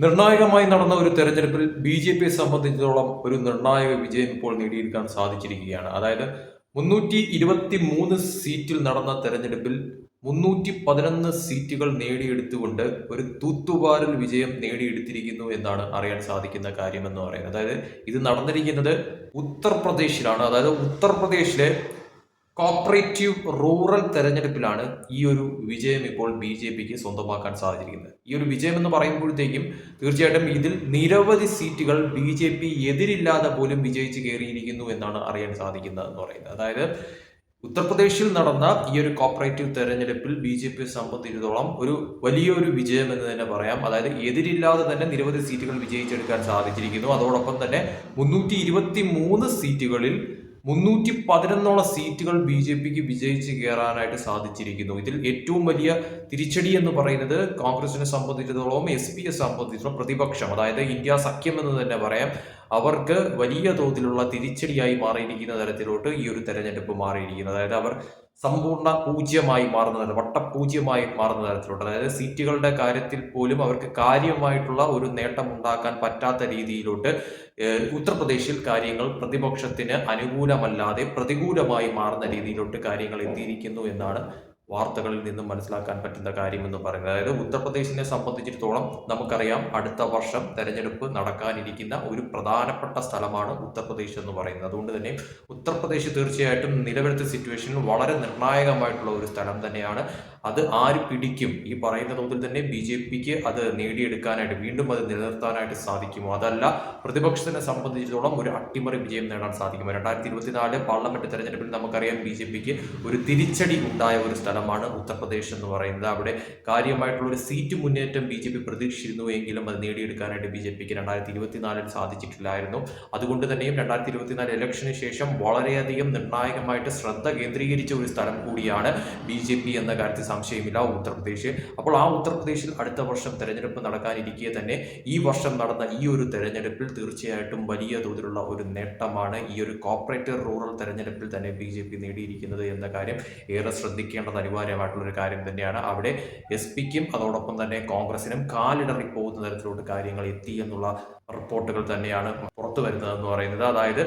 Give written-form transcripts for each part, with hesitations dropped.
നിർണായകമായി നടന്ന ഒരു തെരഞ്ഞെടുപ്പിൽ ബി.ജെ.പിയെ സംബന്ധിച്ചിടത്തോളം ഒരു നിർണായക വിജയം ഇപ്പോൾ നേടിയെടുക്കാൻ സാധിച്ചിരിക്കുകയാണ്. അതായത് 323 സീറ്റിൽ നടന്ന തെരഞ്ഞെടുപ്പിൽ 311 സീറ്റുകൾ നേടിയെടുത്തുകൊണ്ട് ഒരു തൂത്തുവാരൽ വിജയം നേടിയെടുത്തിരിക്കുന്നു എന്നാണ് അറിയാൻ സാധിക്കുന്ന കാര്യമെന്ന് പറയുന്നത്. അതായത് ഇത് നടന്നിരിക്കുന്നത് ഉത്തർപ്രദേശിലാണ്. അതായത് ഉത്തർപ്രദേശിലെ കോപ്പറേറ്റീവ് റൂറൽ തെരഞ്ഞെടുപ്പിലാണ് ഈ ഒരു വിജയം ഇപ്പോൾ ബി.ജെ.പിക്ക് സ്വന്തമാക്കാൻ സാധിച്ചിരിക്കുന്നത്. ഈ ഒരു വിജയം എന്ന് പറയുമ്പോഴത്തേക്കും തീർച്ചയായിട്ടും ഇതിൽ നിരവധി സീറ്റുകൾ ബി.ജെ.പി എതിരില്ലാതെ പോലും വിജയിച്ച് കയറിയിരിക്കുന്നു എന്നാണ് അറിയാൻ സാധിക്കുന്നത് എന്ന് പറയുന്നത്. അതായത് ഉത്തർപ്രദേശിൽ നടന്ന ഈ ഒരു കോപ്പറേറ്റീവ് തെരഞ്ഞെടുപ്പിൽ ബി.ജെ.പിയെ സംബന്ധിച്ചിടത്തോളം ഒരു വലിയൊരു വിജയം എന്ന് തന്നെ പറയാം. അതായത് എതിരില്ലാതെ തന്നെ നിരവധി സീറ്റുകൾ വിജയിച്ചെടുക്കാൻ സാധിച്ചിരിക്കുന്നു. അതോടൊപ്പം തന്നെ 323 സീറ്റുകളിൽ 311 സീറ്റുകൾ ബി.ജെ.പിക്ക് വിജയിച്ച് കയറാനായിട്ട് സാധിച്ചിരിക്കുന്നു. ഇതിൽ ഏറ്റവും വലിയ തിരിച്ചടി എന്ന് പറയുന്നത് കോൺഗ്രസിനെ സംബന്ധിച്ചിടത്തോളം എസ്.പിയെ സംബന്ധിച്ചിടത്തോളം പ്രതിപക്ഷം, അതായത് ഇന്ത്യ സഖ്യം എന്ന് തന്നെ പറയാം, അവർക്ക് വലിയ തോതിലുള്ള തിരിച്ചടിയായി മാറിയിരിക്കുന്ന തരത്തിലോട്ട് ഈ ഒരു തെരഞ്ഞെടുപ്പ് മാറിയിരിക്കുന്നത്. അതായത് അവർ സമ്പൂർണ്ണ പൂജ്യമായി മാറുന്ന തരം, വട്ടപൂജ്യമായി മാറുന്ന തരത്തിലോട്ട്, അതായത് സീറ്റുകളുടെ കാര്യത്തിൽ പോലും അവർക്ക് കാര്യമായിട്ടുള്ള ഒരു നേട്ടം ഉണ്ടാക്കാൻ പറ്റാത്ത രീതിയിലോട്ട് ഉത്തർപ്രദേശിൽ കാര്യങ്ങൾ പ്രതിപക്ഷത്തിന് അനുകൂലമല്ലാതെ പ്രതികൂലമായി മാറുന്ന രീതിയിലോട്ട് കാര്യങ്ങൾ എത്തിയിരിക്കുന്നു എന്നാണ് വാർത്തകളിൽ നിന്നും മനസ്സിലാക്കാൻ പറ്റുന്ന കാര്യമെന്ന് പറയുന്നത്. അതായത് ഉത്തർപ്രദേശിനെ സംബന്ധിച്ചിടത്തോളം നമുക്കറിയാം, അടുത്ത വർഷം തെരഞ്ഞെടുപ്പ് നടക്കാനിരിക്കുന്ന ഒരു പ്രധാനപ്പെട്ട സ്ഥലമാണ് ഉത്തർപ്രദേശ് എന്ന് പറയുന്നത്. അതുകൊണ്ട് തന്നെ ഉത്തർപ്രദേശ് തീർച്ചയായിട്ടും നിലവിലത്തെ സിറ്റുവേഷനിൽ വളരെ നിർണായകമായിട്ടുള്ള ഒരു സ്ഥലം തന്നെയാണ്. അത് ആര് പിടിക്കും, ഈ പറയുന്ന തോതിൽ തന്നെ ബി.ജെ.പിക്ക് അത് നേടിയെടുക്കാനായിട്ട്, വീണ്ടും അത് നിലനിർത്താനായിട്ട് സാധിക്കുമോ, അതല്ല പ്രതിപക്ഷത്തിനെ സംബന്ധിച്ചിടത്തോളം ഒരു അട്ടിമറി വിജയം നേടാൻ സാധിക്കുമോ? 2024 പാർലമെന്റ് തെരഞ്ഞെടുപ്പിൽ നമുക്കറിയാം ബി.ജെ.പിക്ക് ഒരു തിരിച്ചടി ഉണ്ടായ ഒരു സ്ഥലമാണ് ഉത്തർപ്രദേശ് എന്ന് പറയുന്നത്. അവിടെ കാര്യമായിട്ടുള്ള ഒരു സീറ്റ് മുന്നേറ്റം ബി.ജെ.പി പ്രതീക്ഷിച്ചിരുന്നു എങ്കിലും അത് നേടിയെടുക്കാനായിട്ട് ബി.ജെ.പിക്ക് 2024 സാധിച്ചിട്ടില്ലായിരുന്നു. അതുകൊണ്ട് തന്നെയും 2024 ഇലക്ഷന് ശേഷം വളരെയധികം നിർണായകമായിട്ട് ശ്രദ്ധ കേന്ദ്രീകരിച്ച ഒരു സ്ഥലം കൂടിയാണ് ബി.ജെ.പി എന്ന കാര്യത്തിൽ സംശയമില്ല ഉത്തർപ്രദേശ്. അപ്പോൾ ആ ഉത്തർപ്രദേശിൽ അടുത്ത വർഷം തെരഞ്ഞെടുപ്പ് നടക്കാനിരിക്കെ തന്നെ ഈ വർഷം നടന്ന ഈ ഒരു തെരഞ്ഞെടുപ്പിൽ തീർച്ചയായിട്ടും വലിയ തോതിലുള്ള ഒരു നേട്ടമാണ് ഈ ഒരു കോപ്പറേറ്റീവ് റൂറൽ തെരഞ്ഞെടുപ്പിൽ തന്നെ ബി.ജെ.പി നേടിയിരിക്കുന്നത് എന്ന കാര്യം ഏറെ ശ്രദ്ധിക്കേണ്ടത് അനിവാര്യമായിട്ടുള്ള ഒരു കാര്യം തന്നെയാണ്. അവിടെ എസ്.പിക്കും അതോടൊപ്പം തന്നെ കോൺഗ്രസിനും കാലിടറി പോകുന്ന തരത്തിലോട്ട് കാര്യങ്ങൾ എത്തി എന്നുള്ള റിപ്പോർട്ടുകൾ തന്നെയാണ് പുറത്തു വരുന്നതെന്ന് പറയുന്നത്. അതായത്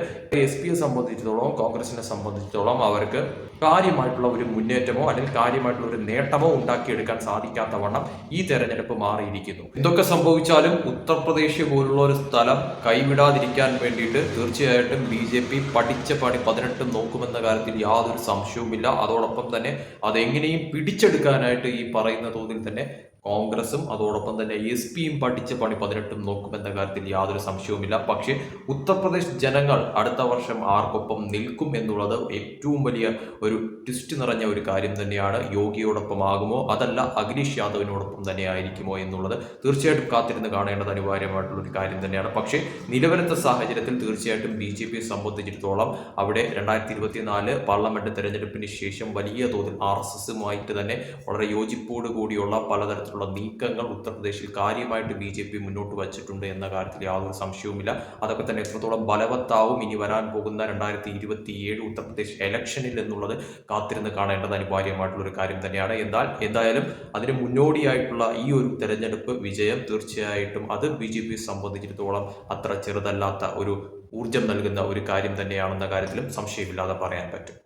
എസ്.പിയെ സംബന്ധിച്ചിടത്തോളം കോൺഗ്രസിനെ സംബന്ധിച്ചിടത്തോളം അവർക്ക് കാര്യമായിട്ടുള്ള ഒരു മുന്നേറ്റമോ അല്ലെങ്കിൽ കാര്യമായിട്ടുള്ള ഒരു നേട്ടമോ ഉണ്ടാക്കിയെടുക്കാൻ സാധിക്കാത്ത വണ്ണം ഈ തെരഞ്ഞെടുപ്പ് മാറിയിരിക്കുന്നു. എന്തൊക്കെ സംഭവിച്ചാലും ഉത്തർപ്രദേശ് പോലുള്ള ഒരു സ്ഥലം കൈവിടാതിരിക്കാൻ വേണ്ടിയിട്ട് തീർച്ചയായിട്ടും ബി.ജെ.പി പഠിച്ച പണി 18 നോക്കുമെന്ന കാര്യത്തിൽ യാതൊരു സംശയവുമില്ല. അതോടൊപ്പം തന്നെ അതെങ്ങനെയും പിടിച്ചെടുക്കാനായിട്ട് ഈ പറയുന്ന തോതിൽ തന്നെ കോൺഗ്രസും അതോടൊപ്പം തന്നെ എസ്.പിയും പഠിച്ച പണി 18 നോക്കുമെന്ന കാര്യത്തിൽ യാതൊരു സംശയവുമില്ല. പക്ഷേ ഉത്തർപ്രദേശ് ജനങ്ങൾ അടുത്ത വർഷം ആർക്കൊപ്പം നിൽക്കും എന്നുള്ളത് ഏറ്റവും വലിയ ഒരു ട്വിസ്റ്റ് നിറഞ്ഞ ഒരു കാര്യം തന്നെയാണ്. യോഗിയോടൊപ്പം ആകുമോ, അതല്ല അഖിലേഷ് യാദവിനോടൊപ്പം തന്നെ ആയിരിക്കുമോ എന്നുള്ളത് തീർച്ചയായിട്ടും കാത്തിരുന്ന് കാണേണ്ടത് അനിവാര്യമായിട്ടുള്ള ഒരു കാര്യം തന്നെയാണ്. പക്ഷേ നിലവിലത്തെ സാഹചര്യത്തിൽ തീർച്ചയായിട്ടും ബി.ജെ.പിയെ സംബന്ധിച്ചിടത്തോളം അവിടെ 2024 പാർലമെന്റ് തെരഞ്ഞെടുപ്പിന് ശേഷം വലിയ തോതിൽ RSSുമായിട്ട് തന്നെ വളരെ യോജിപ്പോട് കൂടിയുള്ള പലതരത്തിലുള്ള നീക്കങ്ങൾ ഉത്തർപ്രദേശിൽ കാര്യമായിട്ട് ബി.ജെ.പി മുന്നോട്ട് വച്ചിട്ടുണ്ട് എന്ന കാര്യത്തിൽ യാതൊരു സംശയവുമില്ല. അതൊക്കെ തന്നെ എത്രത്തോളം ബലവത്താവും ഇനി വരാൻ പോകുന്ന 2027 ഉത്തർപ്രദേശ് ഇലക്ഷനിൽ എന്നുള്ളത് കാത്തിരുന്ന് കാണേണ്ടത് അനിവാര്യമായിട്ടുള്ള ഒരു കാര്യം തന്നെയാണ്. എന്തായാലും അതിന് മുന്നോടിയായിട്ടുള്ള ഈ ഒരു തെരഞ്ഞെടുപ്പ് വിജയം തീർച്ചയായിട്ടും അത് ബി.ജെ.പിയെ സംബന്ധിച്ചിടത്തോളം അത്ര ചെറുതല്ലാത്ത ഒരു ഊർജം നൽകുന്ന ഒരു കാര്യം തന്നെയാണെന്ന കാര്യത്തിലും സംശയമില്ലാതെ പറയാൻ പറ്റും.